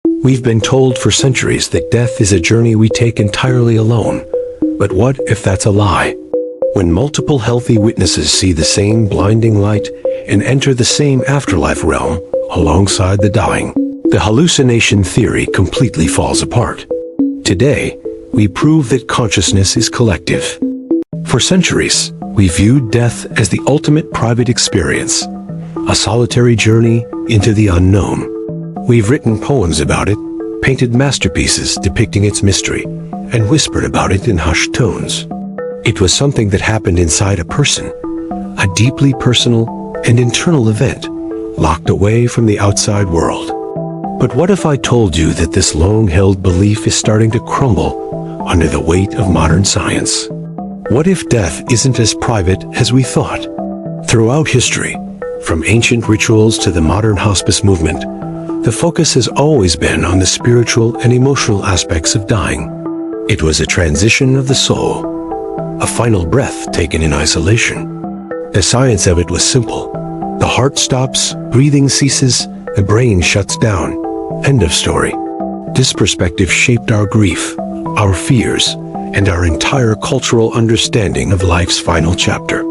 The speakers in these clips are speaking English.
We've been told for centuries that death is a journey we take entirely alone. But what if that's a lie? When multiple healthy witnesses see the same blinding light and enter the same afterlife realm alongside the dying, the hallucination theory completely falls apart. Today, we prove that consciousness is collective. For centuries, we viewed death as the ultimate private experience, a solitary journey into the unknown. We've written poems about it, painted masterpieces depicting its mystery, and whispered about it in hushed tones. It was something that happened inside a person, a deeply personal and internal event, locked away from the outside world. But what if I told you that this long-held belief is starting to crumble under the weight of modern science? What if death isn't as private as we thought? Throughout history, from ancient rituals to the modern hospice movement, the focus has always been on the spiritual and emotional aspects of dying. It was a transition of the soul, a final breath taken in isolation. The science of it was simple. The heart stops, breathing ceases, the brain shuts down. End of story. This perspective shaped our grief, our fears, and our entire cultural understanding of life's final chapter.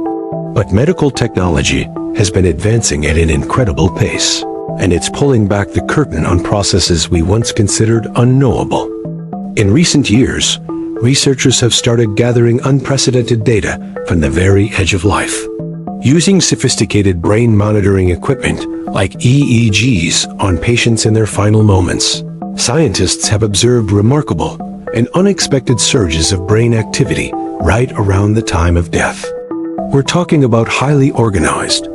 But medical technology has been advancing at an incredible pace, and it's pulling back the curtain on processes we once considered unknowable. In recent years, researchers have started gathering unprecedented data from the very edge of life. Using sophisticated brain monitoring equipment like EEGs on patients in their final moments, scientists have observed remarkable and unexpected surges of brain activity right around the time of death. We're talking about highly organized,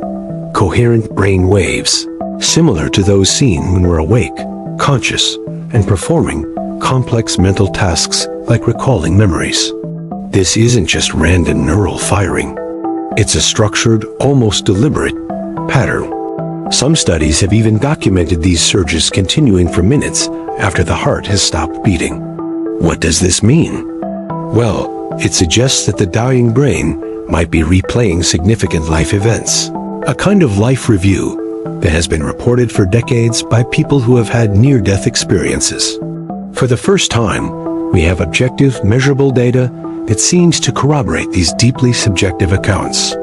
coherent brain waves, similar to those seen when we're awake, conscious, and performing complex mental tasks like recalling memories. This isn't just random neural firing. It's a structured, almost deliberate pattern. Some studies have even documented these surges continuing for minutes after the heart has stopped beating. What does this mean? Well, it suggests that the dying brain might be replaying significant life events, a kind of life review that has been reported for decades by people who have had near-death experiences. For the first time, we have objective, measurable data that seems to corroborate these deeply subjective accounts.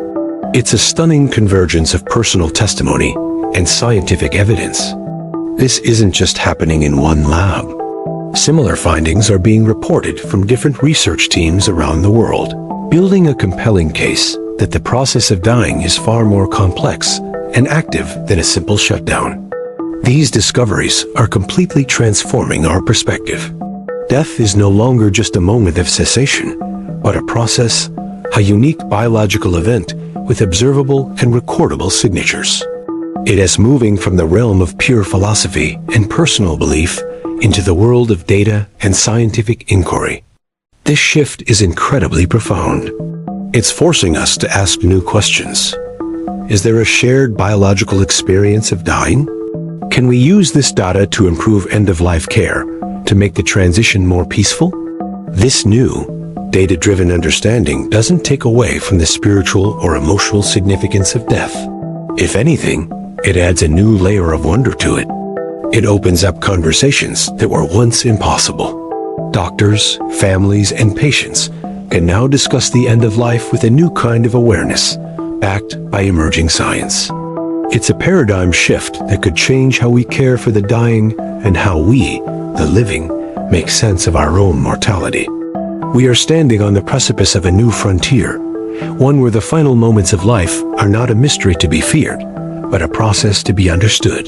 It's a stunning convergence of personal testimony and scientific evidence. This isn't just happening in one lab. Similar findings are being reported from different research teams around the world, building a compelling case that the process of dying is far more complex and active than a simple shutdown. These discoveries are completely transforming our perspective. Death is no longer just a moment of cessation, but a process, a unique biological event with observable and recordable signatures. It is moving from the realm of pure philosophy and personal belief into the world of data and scientific inquiry. This shift is incredibly profound. It's forcing us to ask new questions. Is there a shared biological experience of dying? Can we use this data to improve end-of-life care, to make the transition more peaceful? This new, data-driven understanding doesn't take away from the spiritual or emotional significance of death. If anything, it adds a new layer of wonder to it. It opens up conversations that were once impossible. Doctors, families, and patients can now discuss the end of life with a new kind of awareness, backed by emerging science. It's a paradigm shift that could change how we care for the dying and how we, the living, make sense of our own mortality. We are standing on the precipice of a new frontier, one where the final moments of life are not a mystery to be feared, but a process to be understood.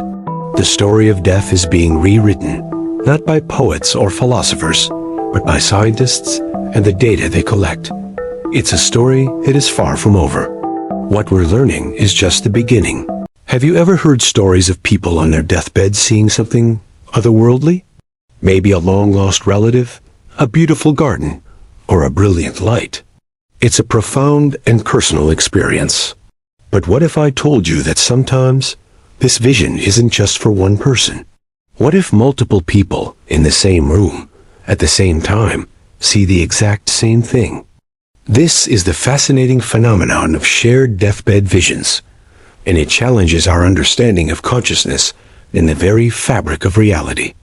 The story of death is being rewritten, not by poets or philosophers, but by scientists and the data they collect. It's a story that is far from over. What we're learning is just the beginning. Have you ever heard stories of people on their deathbed seeing something otherworldly? Maybe a long-lost relative, a beautiful garden, or a brilliant light. It's a profound and personal experience. But what if I told you that sometimes this vision isn't just for one person? What if multiple people in the same room, at the same time, see the exact same thing? This is the fascinating phenomenon of shared deathbed visions, and it challenges our understanding of consciousness in the very fabric of reality.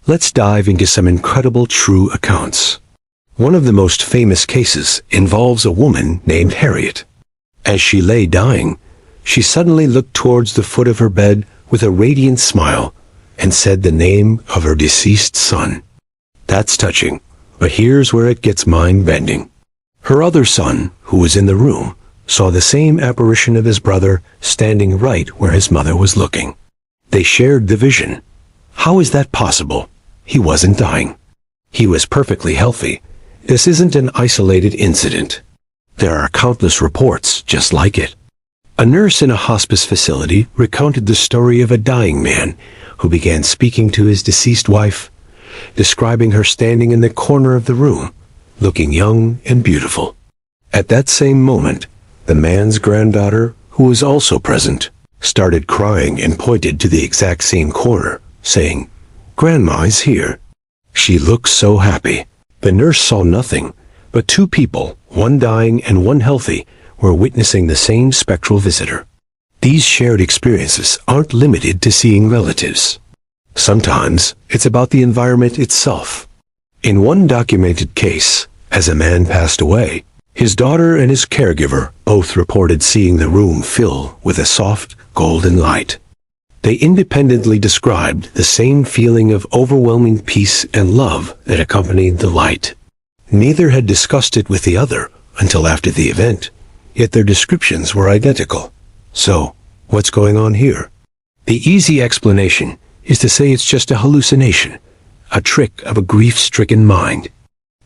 Let's dive into some incredible true accounts. One of the most famous cases involves a woman named Harriet. As she lay dying, she suddenly looked towards the foot of her bed with a radiant smile and said the name of her deceased son. That's touching, but here's where it gets mind-bending. Her other son, who was in the room, saw the same apparition of his brother standing right where his mother was looking. They shared the vision. How is that possible? He wasn't dying. He was perfectly healthy. This isn't an isolated incident. There are countless reports just like it. A nurse in a hospice facility recounted the story of a dying man who began speaking to his deceased wife, describing her standing in the corner of the room, looking young and beautiful. At that same moment, the man's granddaughter, who was also present, started crying and pointed to the exact same corner, saying, "Grandma is here. She looks so happy." The nurse saw nothing, but two people, one dying and one healthy, were witnessing the same spectral visitor. These shared experiences aren't limited to seeing relatives. Sometimes it's about the environment itself. In one documented case, as a man passed away, his daughter and his caregiver both reported seeing the room fill with a soft, golden light. They independently described the same feeling of overwhelming peace and love that accompanied the light. Neither had discussed it with the other until after the event, yet their descriptions were identical. So, what's going on here? The easy explanation is to say it's just a hallucination, a trick of a grief-stricken mind.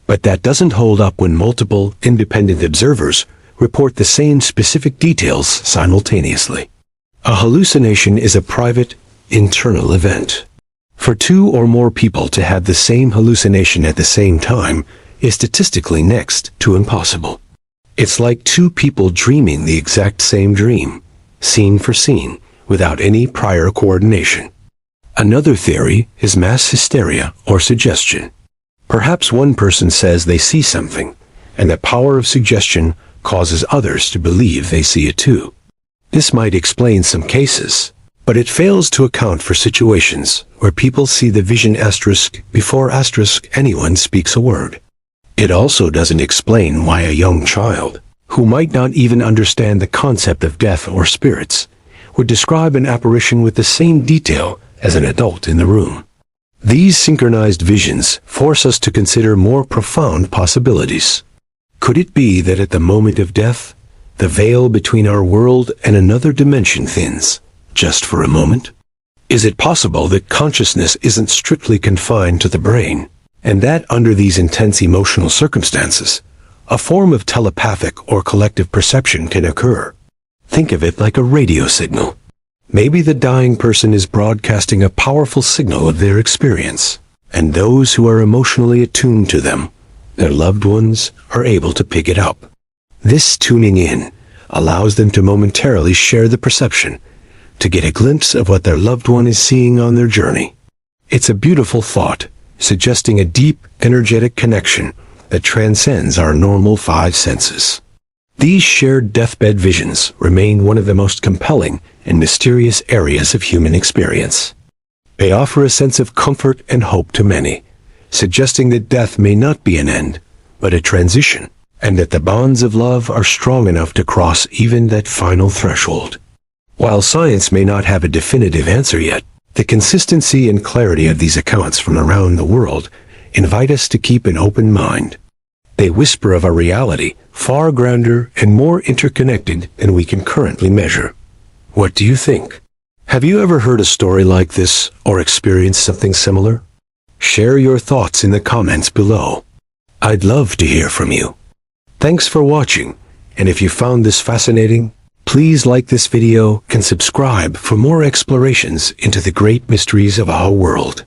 But that doesn't hold up when multiple independent observers report the same specific details simultaneously. A hallucination is a private, internal event. For two or more people to have the same hallucination at the same time is statistically next to impossible. It's like two people dreaming the exact same dream, scene for scene, without any prior coordination. Another theory is mass hysteria or suggestion. Perhaps one person says they see something, and the power of suggestion causes others to believe they see it too. This might explain some cases, but it fails to account for situations where people see the vision before anyone speaks a word. It also doesn't explain why a young child, who might not even understand the concept of death or spirits, would describe an apparition with the same detail as an adult in the room. These synchronized visions force us to consider more profound possibilities. Could it be that at the moment of death, the veil between our world and another dimension thins, just for a moment? Is it possible that consciousness isn't strictly confined to the brain, and that under these intense emotional circumstances, a form of telepathic or collective perception can occur? Think of it like a radio signal. Maybe the dying person is broadcasting a powerful signal of their experience, and those who are emotionally attuned to them, their loved ones, are able to pick it up. This tuning in allows them to momentarily share the perception, to get a glimpse of what their loved one is seeing on their journey. It's a beautiful thought, suggesting a deep, energetic connection that transcends our normal five senses. These shared deathbed visions remain one of the most compelling and mysterious areas of human experience. They offer a sense of comfort and hope to many, suggesting that death may not be an end, but a transition, and that the bonds of love are strong enough to cross even that final threshold. While science may not have a definitive answer yet, the consistency and clarity of these accounts from around the world invite us to keep an open mind. They whisper of a reality far grander and more interconnected than we can currently measure. What do you think? Have you ever heard a story like this or experienced something similar? Share your thoughts in the comments below. I'd love to hear from you. Thanks for watching, and if you found this fascinating, please like this video and subscribe for more explorations into the great mysteries of our world.